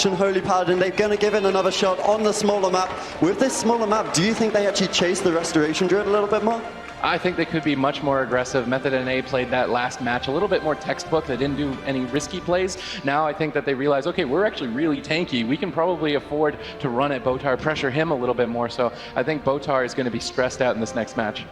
Holy Paladin, they're going to give it another shot on the smaller map. With this smaller map, do you think they actually chase the Restoration Druid a little bit more? I think they could be much more aggressive. Method NA played that last match a little bit more textbook. They didn't do any risky plays. Now I think that they realize, okay, we're actually really tanky. We can probably afford to run at Botar, pressure him a little bit more. So I think Botar is going to be stressed out in this next match.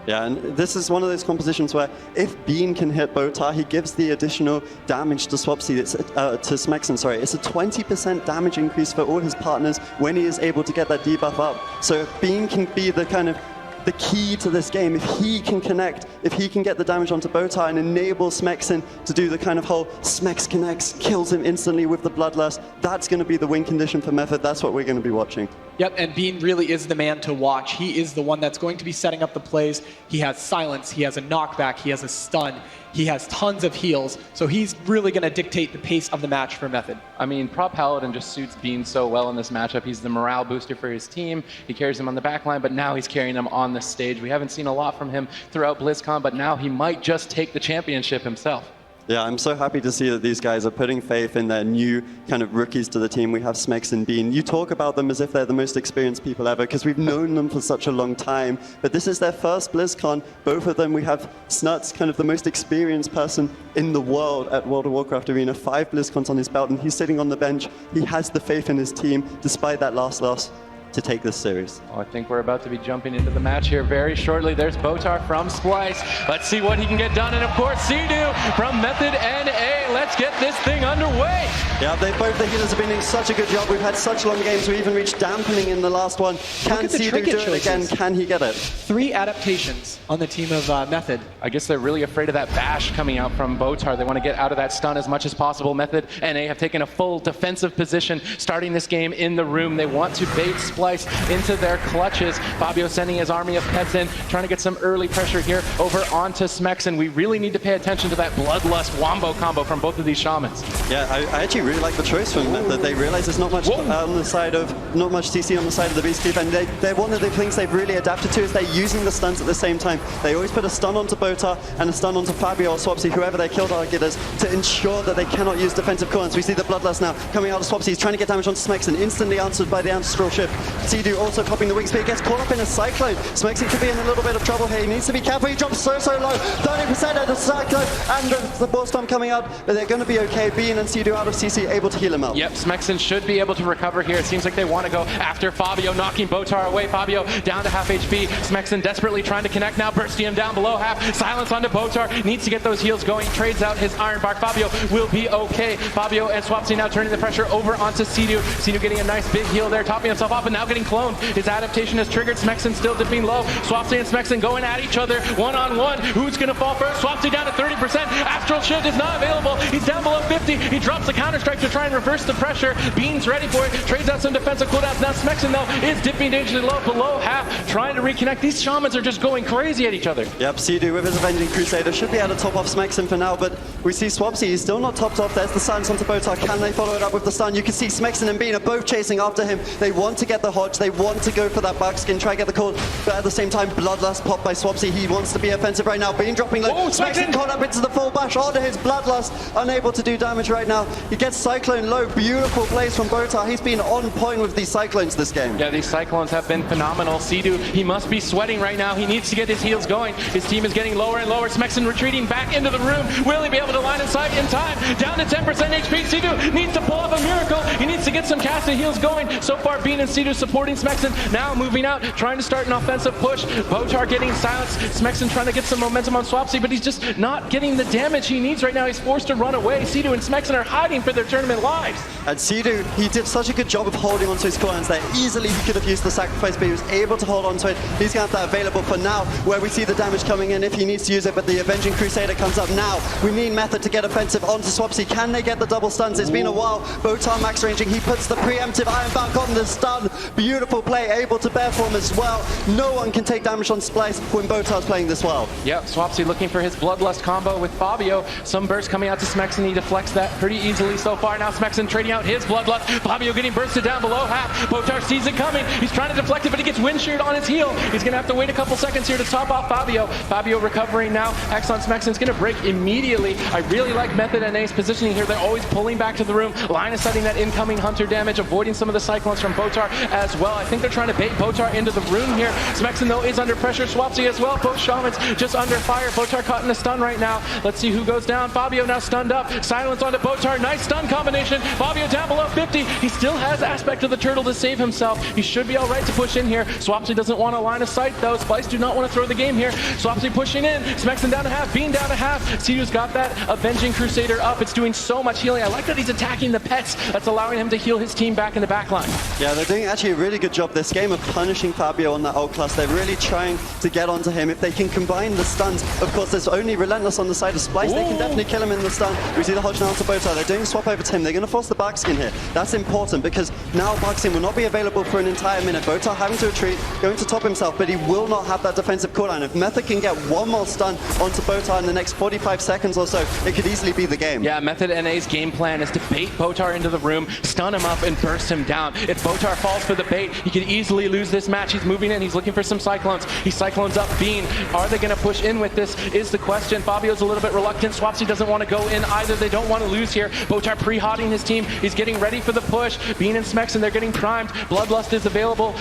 Yeah, and this is one of those compositions where if Bean can hit Botar, he gives the additional damage to Swapsy, to Smexen, sorry. It's a 20% damage increase for all his partners when he is able to get that debuff up. So if Bean can be the kind of the key to this game, if he can connect, if he can get the damage onto Botar and enable Smexen to do the kind of whole Smex connects, kills him instantly with the Bloodlust, that's going to be the win condition for Method. That's what we're going to be watching. Yep, and Bean really is the man to watch. He is the one that's going to be setting up the plays. He has silence, he has a knockback, he has a stun, he has tons of heals, so he's really going to dictate the pace of the match for Method. I mean, Prop Paladin just suits Bean so well in this matchup. He's the morale booster for his team. He carries him on the back line, but now he's carrying them on the stage. We haven't seen a lot from him throughout BlizzCon, but now he might just take the championship himself. Yeah, I'm so happy to see that these guys are putting faith in their new kind of rookies to the team. We have Smex and Bean. You talk about them as if they're the most experienced people ever because we've known them for such a long time. But this is their first BlizzCon. Both of them, we have Snuts, kind of the most experienced person in the world at World of Warcraft Arena. 5 BlizzCons on his belt, and he's sitting on the bench. He has the faith in his team, despite that last loss, to take this series. Oh, I think we're about to be jumping into the match here very shortly. There's Botar from Splyce. Let's see what he can get done. And of course, Sea-Doo from Method NA. Let's get this thing underway. Yeah, both the healers have been doing such a good job. We've had such long games. We even reached dampening in the last one. Can Sea-Doo do it again? Can he get it? 3 adaptations on the team of Method. I guess they're really afraid of that bash coming out from Botar. They want to get out of that stun as much as possible. Method NA have taken a full defensive position starting this game in the room. They want to bait Splyce into their clutches. Fabio sending his army of pets in, trying to get some early pressure here over onto Smexen. We really need to pay attention to that Bloodlust Wombo combo from both of these shamans. Yeah, I actually really like the choice from Method. They realize there's not much on the side of, not much CC on the side of the Beast Keep, and they're one of the things they've really adapted to is they're using the stuns at the same time. They always put a stun onto Botar and a stun onto Fabio or Swapsy, whoever their kill target is, to ensure that they cannot use defensive cooldowns. We see the Bloodlust now coming out of Swapsy. He's trying to get damage onto Smexen, instantly answered by the Ancestral Shift. Sea-Doo also popping the wing speed, gets caught up in a Cyclone. Smexen could be in a little bit of trouble here. He needs to be careful. He drops so low, 30% at the Cyclone, and the Ball Storm coming out, but they're going to be okay. Bean and Sea-Doo out of CC, able to heal him out. Yep, Smexen should be able to recover here. It seems like they want to go after Fabio, knocking Botar away. Fabio down to half HP. Smexen desperately trying to connect now, bursting him down below half. Silence onto Botar, needs to get those heals going, trades out his Iron Bark. Fabio will be okay. Fabio and Swapsy now turning the pressure over onto Sea-Doo. Sea-Doo getting a nice big heal there, topping himself off, and now getting cloned. His adaptation has triggered. Smexen still dipping low. Swapsy and Smexen going at each other one-on-one. Who's going to fall first? Swapsy down to 30%. Astral Shift is not available. He's down below 50. He drops the counter-strike to try and reverse the pressure. Bean's ready for it. Trades out some defensive cooldowns. Now Smexen, though, is dipping dangerously low, below half, trying to reconnect. These shamans are just going crazy at each other. Yep, Sea-Doo with his Avenging Crusader should be able to top off Smexen for now, but we see Swapsy, he's still not topped off. There's the silence onto Botar. Can they follow it up with the stun? You can see Smexen and Bean are both chasing after him. They want to get the Hodge. They want to go for that buckskin, try to get the call, but at the same time, Bloodlust popped by Swapsy. He wants to be offensive right now. Bean dropping low. Smexen caught up into the full bash onto his Bloodlust, unable to do damage right now. He gets Cyclone low. Beautiful plays from Botar. He's been on point with these Cyclones this game. Yeah, these Cyclones have been phenomenal. Sea-Doo, he must be sweating right now. He needs to get his heals going. His team is getting lower and lower. Smexen retreating back into the room. Will he be able to line of sight in time? Down to 10% HP. Sea-Doo needs to pull off a miracle. He needs to get some cast and heals going. So far, Bean and Sea-Doo supporting Smexen. Now moving out, trying to start an offensive push. Botar getting silenced. Smexen trying to get some momentum on Swapsy, but he's just not getting the damage he needs right now. He's forced to run away. Sea-Doo and Smexen are hiding for their tournament lives. And Sea-Doo, he did such a good job of holding onto his cooldowns there. Easily he could have used the sacrifice, but he was able to hold onto it. He's going to have that available for now, where we see the damage coming in if he needs to use it, but the Avenging Crusader comes up now. We need Method to get offensive onto Swapsy. Can they get the double stuns? It's been a while. Botar max ranging. He puts the preemptive Iron Bark on the stun. Beautiful play, able to bear form as well. No one can take damage on Splyce when Botar's playing this well. Yep, Swapsy looking for his Bloodlust combo with Fabio. Some burst coming out to Smexen. He deflects that pretty easily so far. Now Smexen trading out his Bloodlust. Fabio getting bursted down below half. Botar sees it coming. He's trying to deflect it, but he gets wind sheared on his heel. He's going to have to wait a couple seconds here to top off Fabio. Fabio recovering now. X on Smexen's going to break immediately. I really like Method NA's positioning here. They're always pulling back to the room. Line of sighting that incoming Hunter damage, avoiding some of the Cyclones from Botar as well. I think they're trying to bait Botar into the room here. Smexen, though, is under pressure. Swapsy as well. Both Shamans just under fire. Botar caught in a stun right now. Let's see who goes down. Fabio now stunned up. Silence onto Botar. Nice stun combination. Fabio down below 50. He still has aspect of the turtle to save himself. He should be all right to push in here. Swapsy doesn't want a line of sight, though. Splyce do not want to throw the game here. Swapsy pushing in. Smexen down to half. Bean down to half. Sidu's got that Avenging Crusader up. It's doing so much healing. I like that he's attacking the pets. That's allowing him to heal his team back in the back line. Yeah, they're doing actually a really good job this game of punishing Fabio on that ult class. They're really trying to get onto him. If they can combine the stuns, of course, there's only Relentless on the side of Splyce. They can definitely kill him in the stun. We see the Hodge now to Botar. They're doing a swap over to him. They're going to force the Barkskin here. That's important because now Barkskin will not be available for an entire minute. Botar having to retreat, going to top himself, but he will not have that defensive cooldown. If Method can get one more stun onto Botar in the next 45 seconds or so, it could easily be the game. Yeah, Method NA's game plan is to bait Botar into the room, stun him up, and burst him down. If Botar falls for the bait, he could easily lose this match. He's moving in. He's looking for some Cyclones. He Cyclones up Bean. Are they going to push in with this is the question. Fabio's a little bit reluctant. Swapsy doesn't want to go in either. They don't want to lose here. Botar pre-hotting his team. He's getting ready for the push. Bean and Smexen, they're getting primed. Bloodlust is available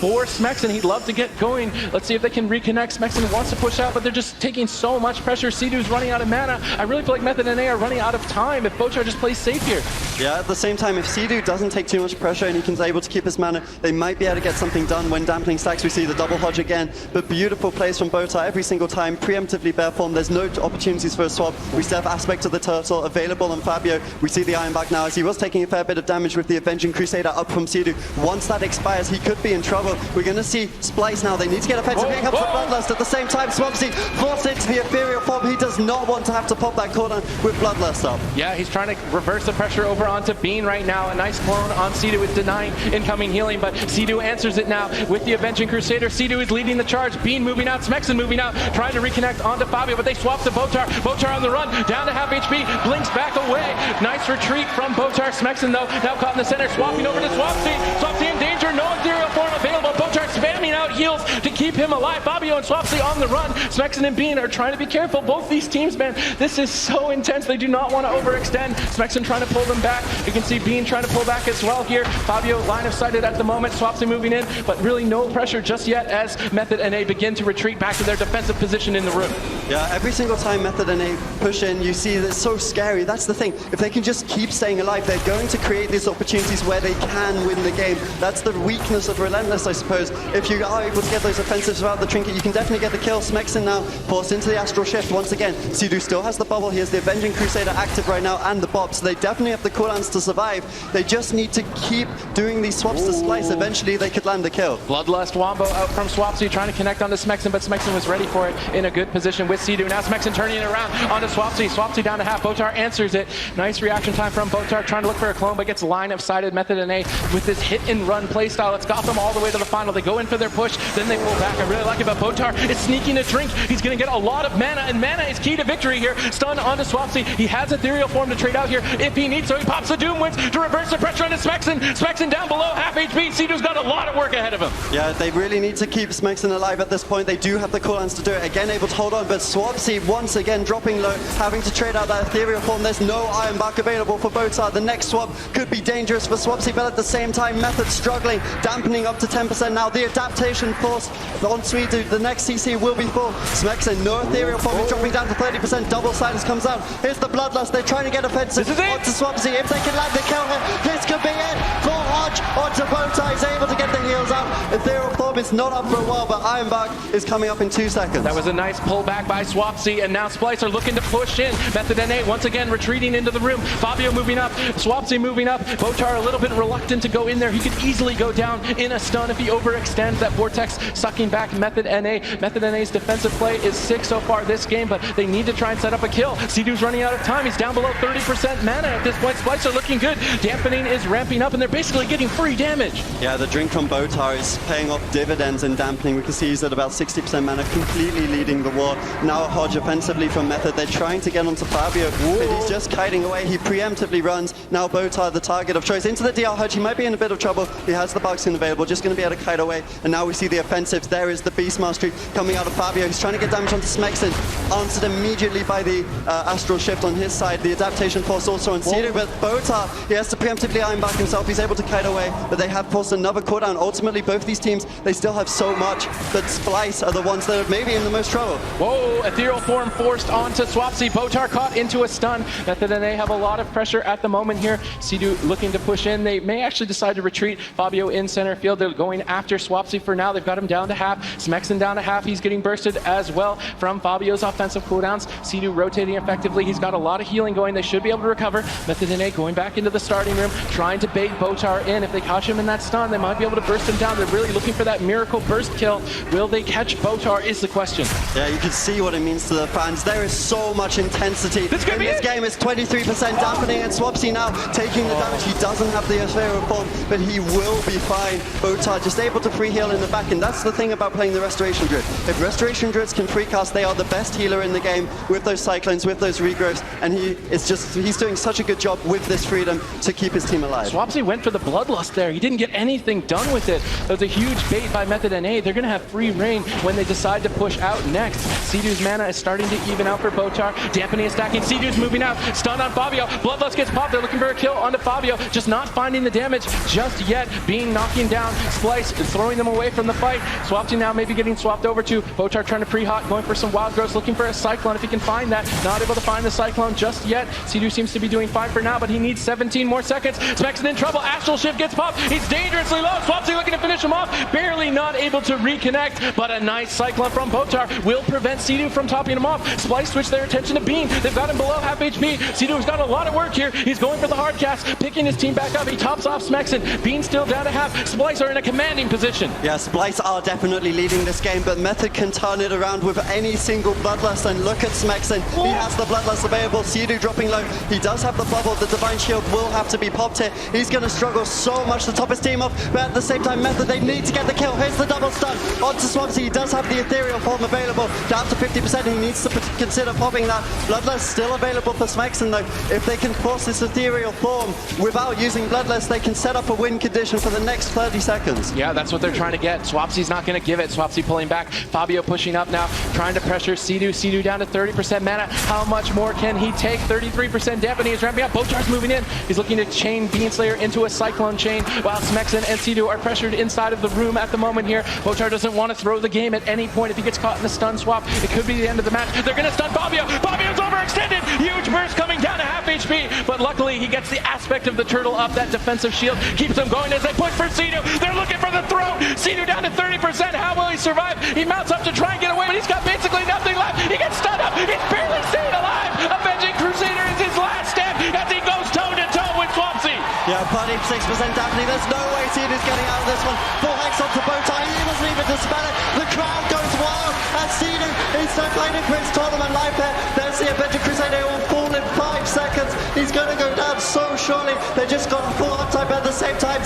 for Smexen. He'd love to get going. Let's see if they can reconnect. Smexen wants to push out, but they're just taking so much pressure. Sidu's running out of mana. I really feel like Method NA are running out of time if Botar just plays safe here. Yeah, at the same time, if Sidu doesn't take too much pressure and he's able to keep his mana, they might be able to get something done. When dampening stacks, we see the double Hodge again, but beautiful plays from Botar every single time, preemptively bare form. There's no opportunities for a swap. We still have aspect of the turtle available on Fabio. We see the Iron back now as he was taking a fair bit of damage with the Avenging Crusader up from Sidu. Once that expires, he could be in trouble. We're going to see Splyce now. They need to get offensive. Here comes the Bloodlust. At the same time, Swapsy forced into the ethereal form. He does not want to have to pop that cooldown with Bloodlust up. Yeah, he's trying to reverse the pressure over onto Bean right now. A nice clone on Sidu is denying incoming healing, but Sidu answers it now with the Avenging Crusader. Sidu is leading the charge. Bean moving out. Smexen moving out, trying to reconnect onto Fabio, but they swap to Botar. Botar on the run, down to half HP, blinks back away. Nice retreat from Botar. Smexen, though, now caught in the center, swapping over to Swapsy. Swapsy in danger, no ethereal form available. Botar spamming out heals to keep him alive. Fabio and Swapsy on the run. Smexen and Bean are trying to be careful. Both these teams, man, this is so intense. They do not want to overextend. Smexen trying to pull them back. You can see Bean trying to pull back as well here. Fabio line of sighted at the moment. Swapsy moving in, but really no pressure just yet as Method NA begin to retreat back to their defensive position in the room. Yeah, every single time Method NA push in, you see that it's so scary. That's the thing. If they can just keep staying alive, they're going to create these opportunities where they can win the game. That's the weakness of Relentless, I suppose. If you are able to get those offensives without the trinket, you can definitely get the kill. Smexen now forced into the Astral Shift once again. Sidu still has the bubble. He has the Avenging Crusader active right now and the Bob, so they definitely have the cooldowns to survive. They just need to keep doing these swaps to Splyce. Eventually, they could land the kill. Bloodlust Wombo out from Swapsy, trying to connect onto Smexen, but Smexen was ready for it in a good position with Sidu. Now Smexen turning it around onto Swapsy. Swapsy down to half. Botar answers it. Nice reaction time from Botar, trying to look for a clone, but gets line of sighted. Method NA with this hit and run playstyle. It's got them all the way to the final. They go in for their push, then they pull back. I really like it about Botar. It's sneaking a drink. He's going to get a lot of mana, and mana is key to victory here. Stun onto Swapsy. He has ethereal form to trade out here if he needs, so he pops the Doom Winds to reverse the pressure onto Smexen. Smexen down below, half HP. Sidu's got a lot of work ahead of him. Yeah, they really need to keep Smexen alive at this point. They do have the cooldowns to do it. Again, able to hold on, but Swapsy once again dropping low, having to trade out that ethereal form. There's no Iron back available for Botar. The next swap could be dangerous for Swapsy, but at the same time, Method struggling, dampening up to 10% now. The adaptation force on Sweetu, the next CC will be full. Smexen, no ethereal form, he's dropping down to 30%. Double Silence comes out. Here's the Bloodlust. They're trying to get offensive onto Swapsy. If they can land the kill here, this could be it. Full Hodge onto Botar. He's able to get the heals out. Ethereal form form is not up for a while, but Ironbark is coming up in 2 seconds. That was a nice pullback by Swapsy, and now Splyce are looking to push in. Method NA once again retreating into the room. Fabio moving up, Swapsy moving up. Botar a little bit reluctant to go in there. He could easily go down in a stun if he overextends. That Vortex sucking back Method NA. Method NA's defensive play is sick so far this game, but they need to try and set up a kill. Sidu's running out of time. He's down below 30% mana at this point. Splyce are looking good. Dampening is ramping up, and they're basically getting free damage. Yeah, the drink from Botar is paying off dividends in dampening. We can see he's at about 60% mana, completely leading the war. Now a Hodge offensively from Method. They're trying to get onto Fabio, but he's just kiting away. He preemptively runs. Now Botar, the target of choice, into the DR Hodge. He might be in a bit of trouble. He has the Bugskin available, just going to be able to kite away. And now we see the offensives. There is the Beast Mastery coming out of Fabio. He's trying to get damage onto Smexon. Answered immediately by the Astral Shift on his side. The Adaptation Force also on Sidu, but Botar, he has to preemptively iron back himself. He's able to kite away, but they have forced another cooldown. Ultimately, both these teams, they still have so much, but Splyce are the ones that are maybe in the most trouble. Whoa, Ethereal Form forced onto Swapsy. Botar caught into a stun. Method and they have a lot of pressure at the moment here. Sidu looking to push in. They may actually decide to retreat. Fabio in center field. They're going after Swapsy for now. They've got him down to half. Smexon down to half. He's getting bursted as well from Fabio's offensive cooldowns. Sidu rotating effectively. He's got a lot of healing going. They should be able to recover. Method and A going back into the starting room, trying to bait Botar in. If they catch him in that stun, they might be able to burst him down. They're really looking for that miracle burst kill. Will they catch Botar is the question. Yeah, you can see what it means to the fans. There is so much intensity in this game. It's 23% dampening, and Swapsy now taking the damage. He doesn't have the Ethereal Form, but he will be fine. Botar just able to free heal in the back, and that's the thing about playing the Restoration Druid. If Restoration Druids can free cast, they are the best healer in the game with those Cyclones, with those regrowths, and he's doing such a good job with this freedom to keep his team alive. Swapsy went for the Bloodlust there. He didn't get anything done with it. That was a huge bait by Method NA. They're going to have free reign when they decide to push out next. Sidu's mana is starting to even out for Botar. Dampening is stacking. Sidu's moving out. Stun on Fabio. Bloodlust gets popped. They're looking for a kill onto Fabio. Just not finding the damage just yet. Being knocking down Splyce, throwing them away from the fight. Swapsy now maybe getting swapped over to Botar, trying to pre-hot, going for some wild growths, looking for a Cyclone if he can find that. Not able to find the Cyclone just yet. Sidu seems to be doing fine for now, but he needs 17 more seconds. Smexon in trouble. Astral Shift gets popped. He's dangerously low. Swapsy looking to finish him off. Barely not able to reconnect, but a nice Cyclone from Botar will prevent Sidu from topping him off. Splyce switch their attention to Bean. They've got him below half HP. Sidu's got a lot of work here. He's going for the hard cast, picking his team back up. He tops off Smexon. Bean still down to half. Splyce are in a commanding position. Yeah, Splyce are definitely leading this game, but Method can turn it around with any single Bloodlust, and look at Smexon. He has the Bloodlust available. Sidu dropping low. He does have the bubble. The Divine Shield will have to be popped here. He's going to struggle so much to top his team off, but at the same time, Method, they need to get the kill. Here's the double stun onto Swapsy. He does have the Ethereal Form available, down to 50%. He needs to consider popping that. Bloodlust still available for Smexon though. If they can force this Ethereal Form without using Bloodlust, they can set up a win condition for the next 30 seconds. Yeah, that's what they're trying to get. Swapsy's not going to give it. Swapsy pulling back. Fabio pushing up now, trying to pressure Sidu. Sidu down to 30% mana. How much more can he take? 33% dampening is ramping up. Botar's moving in. He's looking to chain Beanslayer into a Cyclone chain, while Smexon and Sidu are pressured inside of the room at the moment here. Botar doesn't want to throw the game at any point. If he gets caught in the stun swap, it could be the end of the match. They're going to stun Fabio. Fabio's overextended. Huge burst coming down to half HP, but luckily he gets the aspect of the turtle up. That defensive shield keeps them going as they push for Sidu. They're looking for the throw. Sidu down to 30%. How will he survive? He mounts up to try and get away, but he's got basically nothing left. He gets stunned up. He's barely staying alive. Avenging Crusader is his last stand as he goes toe-to-toe with Swapsy. Yeah, buddy, 6% dampening. There's no way Sidu's getting out of this one. Full Hex onto Botar. He doesn't even dispel it. The crowd goes wild as Sidu is so fighting for his tournament life there. There's the Avenging Crusader who will fall in 5 seconds. He's going to go down so surely. They just got full uptime, but at the same time,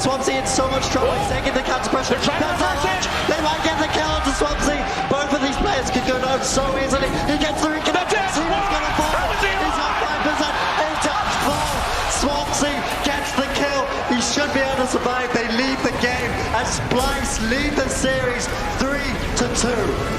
Swapsy in so much trouble. He's taking the counter pressure. They might get the kill onto Swapsy. Both of these players could go down so easily. He gets the reconnect. Sidu's going to fall. He's on 5%. He does fall. Swapsy gets the kill. He should be able to survive. They lead the game as Splyce lead the series 3-2.